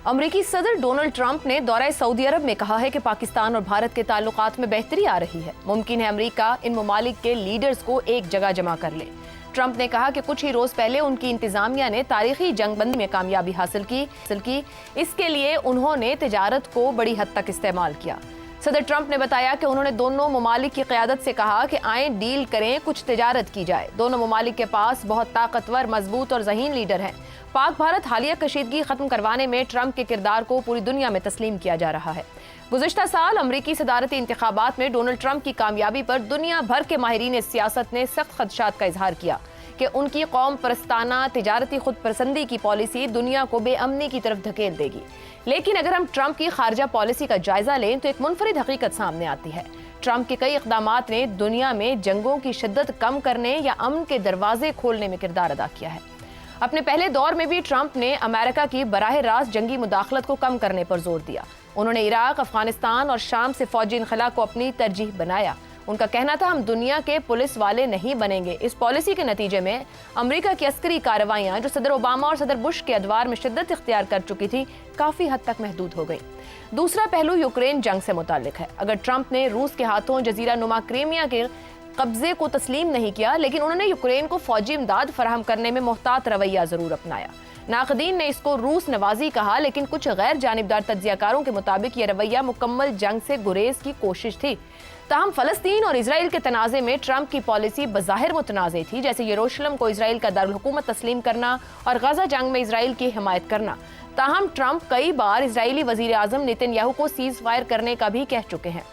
अमरीकी सदर Donald Trump ने दौरा सऊदी अरब में कहा है कि पाकिस्तान और भारत के ताल्लुकात में बेहतरी आ रही है। मुमकिन है अमरीका इन ममालिक के लीडर्स को एक जगह जमा कर ले। ट्रंप ने कहा कि कुछ ही रोज पहले उनकी इंतजामिया ने तारीखी जंगबंदी में कामयाबी हासिल की। इसके लिए उन्होंने तिजारत को बड़ी हद तक इस्तेमाल किया। सदर ट्रंप ने बताया कि उन्होंने दोनों ममालिक की क़यादत से कहा कि आएं डील करें, कुछ तिजारत की जाए। दोनों ममालिक के पास बहुत ताकतवर, मजबूत और ज़हीन लीडर हैं। पाक भारत हालिया कशीदगी खत्म करवाने में ट्रंप के किरदार को पूरी दुनिया में तस्लीम किया जा रहा है। गुज़िश्ता साल अमरीकी सदारती इंतखाबात में डोनाल्ड ट्रंप की कामयाबी पर दुनिया भर के माहिरीन सियासत ने सख्त खदशात का इजहार किया कि उनकी कौम परस्ताना तिजारती खुद पसंदी की पॉलिसी दुनिया को बेअमनी की तरफ धकेल देगी। लेकिन अगर हम ट्रंप की खारजा पॉलिसी का जायजा लें तो एक मुनफरिद हकीकत सामने आती है। ट्रंप के कई इक़दामात ने दुनिया में जंगों की शिद्दत कम करने या अमन के दरवाजे खोलने में किरदार अदा किया है। अपने पहले दौर में भी ट्रंप ने अमेरिका की बराह रास्त जंगी मुदाखलत को कम करने पर जोर दिया। उन्होंने इराक, अफगानिस्तान और शाम से फौजी इनखला को अपनी तरजीह बनाया। उनका कहना था, हम दुनिया के पुलिस वाले नहीं बनेंगे। इस पॉलिसी के नतीजे में अमेरिका की अस्करी कार्रवाइयां जो सदर ओबामा और सदर बुश के अदवार में शिद्दत इख्तियार कर चुकी थी, काफी हद तक महदूद हो गई। दूसरा पहलू यूक्रेन जंग से मुताल्लिक है। अगर ट्रंप ने रूस के हाथों जजीरा नुमा क्रीमिया के कब्जे को तस्लीम नहीं किया, लेकिन उन्होंने यूक्रेन को फौजी इमदाद फराहम करने में मोहतात रवैया जरूर अपनाया। नाक़दीन ने इसको रूस नवाजी कहा, लेकिन कुछ गैर जानिबदार तज्जियाकारों के मुताबिक यह रवैया मुकम्मल जंग से गुरेज की कोशिश थी। ताहम फ़लस्तीन और इसराइल के तनाज़े में ट्रंप की पॉलिसी बज़ाहिर मुतनाज़ थी, जैसे यरूशलेम को इसराइल का दारुल हुकूमत तस्लीम करना और गजा जंग में इसराइल की हिमायत करना। ताहम ट्रंप कई बार इसराइली वज़ीर आज़म नेतन्याहू को सीज़ फायर करने का भी कह चुके हैं।